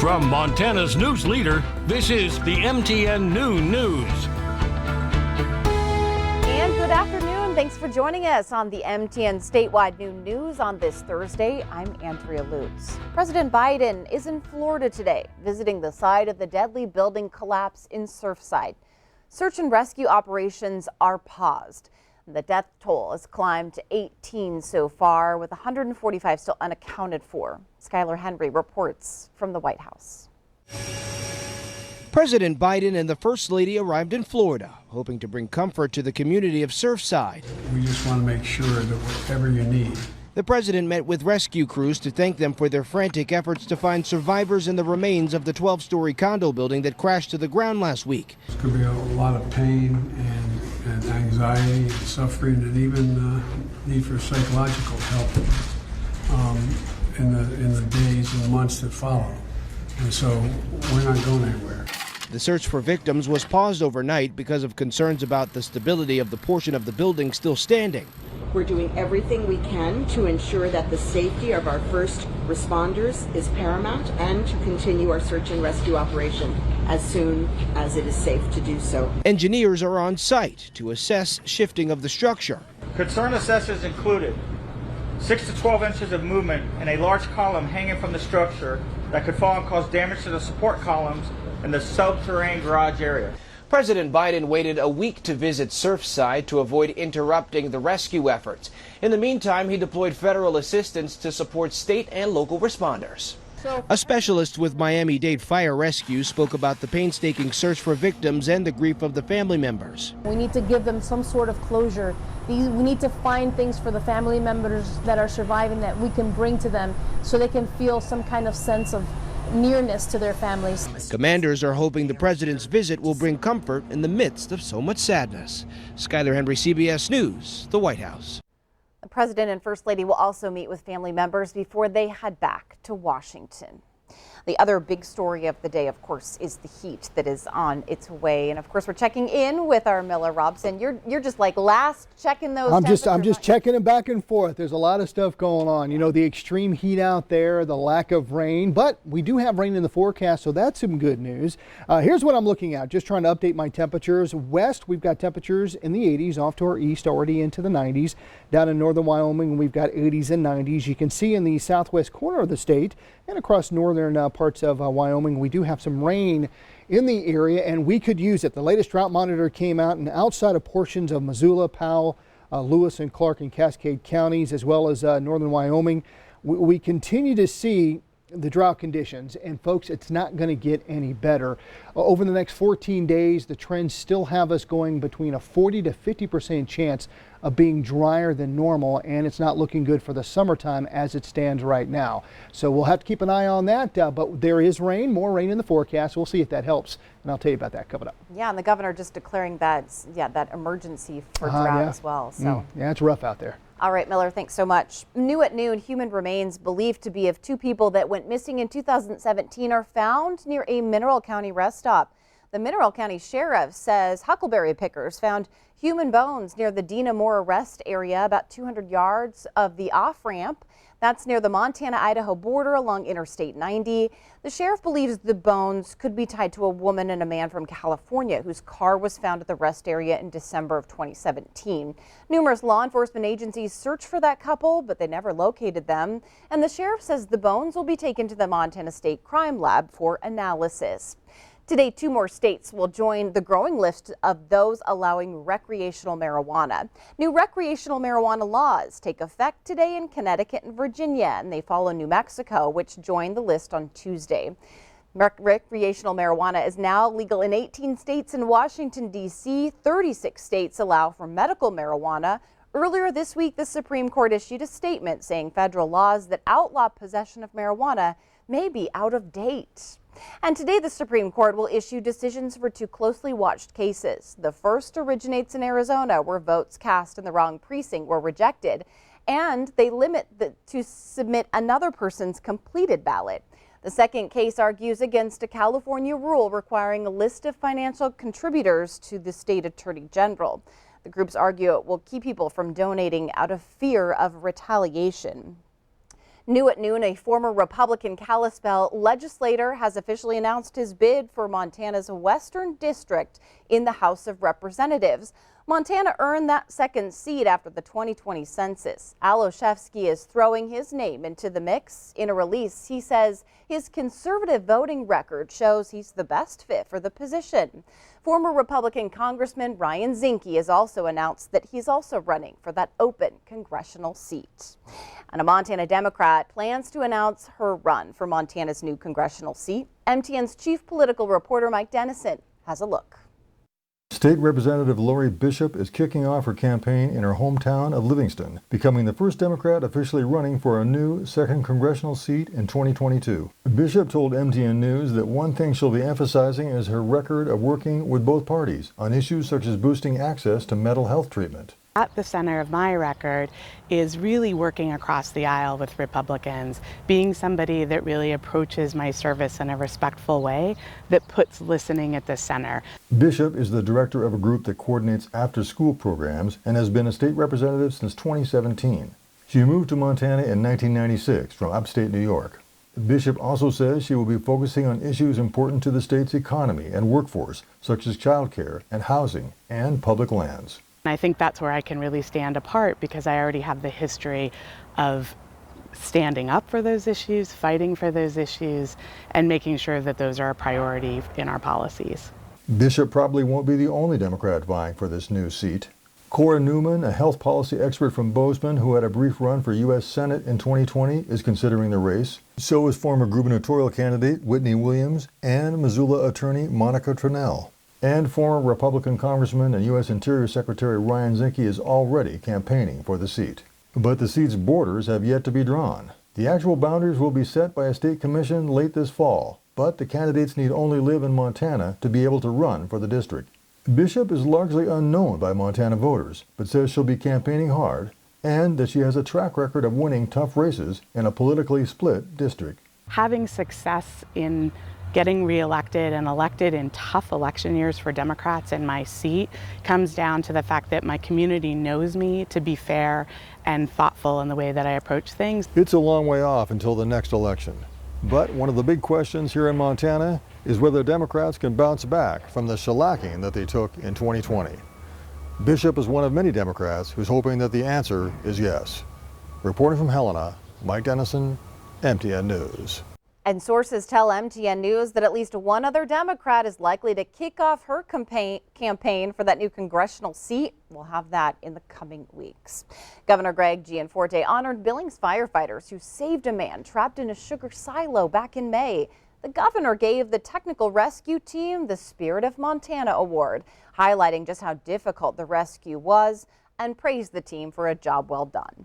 From Montana's news leader, this is the MTN Noon News. And good afternoon. Thanks for joining us on the MTN Statewide Noon News on this Thursday. I'm Andrea Lutz. President Biden is in Florida today, visiting the site of the deadly building collapse in Surfside. Search and rescue operations are paused. The death toll has climbed to 18 so far, with 145 still unaccounted for. Skylar Henry reports from the White House. President Biden and the First Lady arrived in Florida, hoping to bring comfort to the community of Surfside. We just want to make sure that whatever you need. The president met with rescue crews to thank them for their frantic efforts to find survivors in the remains of the 12-story condo building that crashed to the ground last week. There's going to be a lot of pain and anxiety and suffering and even need for psychological help in the days and months that follow. And so we're not going anywhere. The search for victims was paused overnight because of concerns about the stability of the portion of the building still standing. We're doing everything we can to ensure that the safety of our first responders is paramount and to continue our search and rescue operation as soon as it is safe to do so. Engineers are on site to assess shifting of the structure. Concern assessors included 6 to 12 inches of movement in a large column hanging from the structure that could fall and cause damage to the support columns in the subterranean garage area. President Biden waited a week to visit Surfside to avoid interrupting the rescue efforts. In the meantime, he deployed federal assistance to support state and local responders. A specialist with Miami-Dade Fire Rescue spoke about the painstaking search for victims and the grief of the family members. We need to give them some sort of closure. We need to find things for the family members that are surviving that we can bring to them so they can feel some kind of sense of nearness to their families. Commanders are hoping the president's visit will bring comfort in the midst of so much sadness. Skylar Henry, CBS News, the White House. The president and first lady will also meet with family members before they head back to Washington. The other big story of the day, of course, is the heat that is on its way. And of course, we're checking in with our Miller Robson. You're just like last checking those. I'm just checking them back and forth. There's a lot of stuff going on. You know, the extreme heat out there, the lack of rain, but we do have rain in the forecast, so that's some good news. Here's what I'm looking at. Just trying to update my temperatures. West, we've got temperatures in the 80s, off to our east, already into the 90s. Down in northern Wyoming, we've got 80s and 90s. You can see in the southwest corner of the state and across northern parts of Wyoming, we do have some rain in the area, and we could use it. The latest drought monitor came out, and outside of portions of Missoula, Powell, Lewis and Clark and Cascade counties, as well as northern Wyoming, we continue to see the drought conditions, and folks, it's not going to get any better. Over the next 14 days, the trends still have us going between a 40 to 50% chance of being drier than normal, and it's not looking good for the summertime as it stands right now. So we'll have to keep an eye on that, but there is rain, more rain in the forecast. We'll see if that helps, and I'll tell you about that coming up. Yeah, and the governor just declaring that emergency for drought as well. So yeah, it's rough out there. All right, Miller, thanks so much. New at noon, human remains believed to be of two people that went missing in 2017 are found near a Mineral County rest stop. The Mineral County Sheriff says huckleberry pickers found human bones near the Dina Moore Rest area, about 200 yards of the off-ramp. That's near the Montana-Idaho border along Interstate 90. The sheriff believes the bones could be tied to a woman and a man from California whose car was found at the rest area in December of 2017. Numerous law enforcement agencies searched for that couple, but they never located them. And the sheriff says the bones will be taken to the Montana State Crime Lab for analysis. Today, 2 more states will join the growing list of those allowing recreational marijuana. New recreational marijuana laws take effect today in Connecticut and Virginia, and they follow New Mexico, which joined the list on Tuesday. Recreational marijuana is now legal in 18 states in Washington, D.C. 36 states allow for medical marijuana. Earlier this week, the Supreme Court issued a statement saying federal laws that outlaw possession of marijuana may be out of date. And today the Supreme Court will issue decisions for 2 closely watched cases. The first originates in Arizona, where votes cast in the wrong precinct were rejected, and they limit to submit another person's completed ballot. The second case argues against a California rule requiring a list of financial contributors to the state attorney general. The groups argue it will keep people from donating out of fear of retaliation. New at noon, a former Republican Kalispell legislator has officially announced his bid for Montana's Western District in the House of Representatives. Montana earned that second seat after the 2020 census. Aloshevsky is throwing his name into the mix. In a release, he says his conservative voting record shows he's the best fit for the position. Former Republican Congressman Ryan Zinke has also announced that he's also running for that open congressional seat. And a Montana Democrat plans to announce her run for Montana's new congressional seat. MTN's chief political reporter Mike Dennison has a look. State Representative Laurie Bishop is kicking off her campaign in her hometown of Livingston, becoming the first Democrat officially running for a new second congressional seat in 2022. Bishop told MTN News that one thing she'll be emphasizing is her record of working with both parties on issues such as boosting access to mental health treatment. At the center of my record is really working across the aisle with Republicans, being somebody that really approaches my service in a respectful way that puts listening at the center. Bishop is the director of a group that coordinates after-school programs and has been a state representative since 2017. She moved to Montana in 1996 from upstate New York. Bishop also says she will be focusing on issues important to the state's economy and workforce, such as childcare and housing and public lands. I think that's where I can really stand apart because I already have the history of standing up for those issues, fighting for those issues, and making sure that those are a priority in our policies. Bishop probably won't be the only Democrat vying for this new seat. Cora Newman, a health policy expert from Bozeman who had a brief run for U.S. Senate in 2020, is considering the race. So is former gubernatorial candidate Whitney Williams and Missoula attorney Monica Trinnell. And former Republican Congressman and U.S. Interior Secretary Ryan Zinke is already campaigning for the seat. But the seat's borders have yet to be drawn. The actual boundaries will be set by a state commission late this fall, but the candidates need only live in Montana to be able to run for the district. Bishop is largely unknown by Montana voters, but says she'll be campaigning hard and that she has a track record of winning tough races in a politically split district. Having success in getting reelected and elected in tough election years for Democrats in my seat comes down to the fact that my community knows me to be fair and thoughtful in the way that I approach things. It's a long way off until the next election. But one of the big questions here in Montana is whether Democrats can bounce back from the shellacking that they took in 2020. Bishop is one of many Democrats who's hoping that the answer is yes. Reporting from Helena, Mike Dennison, MTN News. And sources tell MTN News that at least one other Democrat is likely to kick off her campaign for that new congressional seat. We'll have that in the coming weeks. Governor Greg Gianforte honored Billings firefighters who saved a man trapped in a sugar silo back in May. The governor gave the technical rescue team the Spirit of Montana Award, highlighting just how difficult the rescue was and praised the team for a job well done.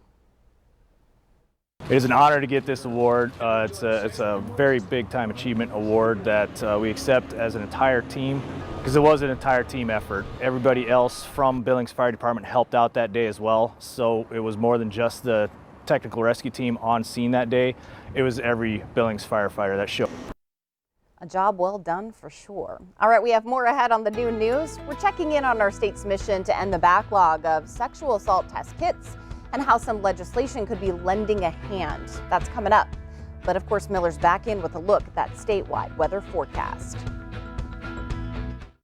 It is an honor to get this award. It's a very big time achievement award that we accept as an entire team because it was an entire team effort. Everybody else from Billings Fire Department helped out that day as well. So it was more than just the technical rescue team on scene that day. It was every Billings firefighter that showed. A job well done for sure. All right, we have more ahead on the noon news. We're checking in on our state's mission to end the backlog of sexual assault test kits and how some legislation could be lending a hand. That's coming up. But of course, Miller's back in with a look at that statewide weather forecast.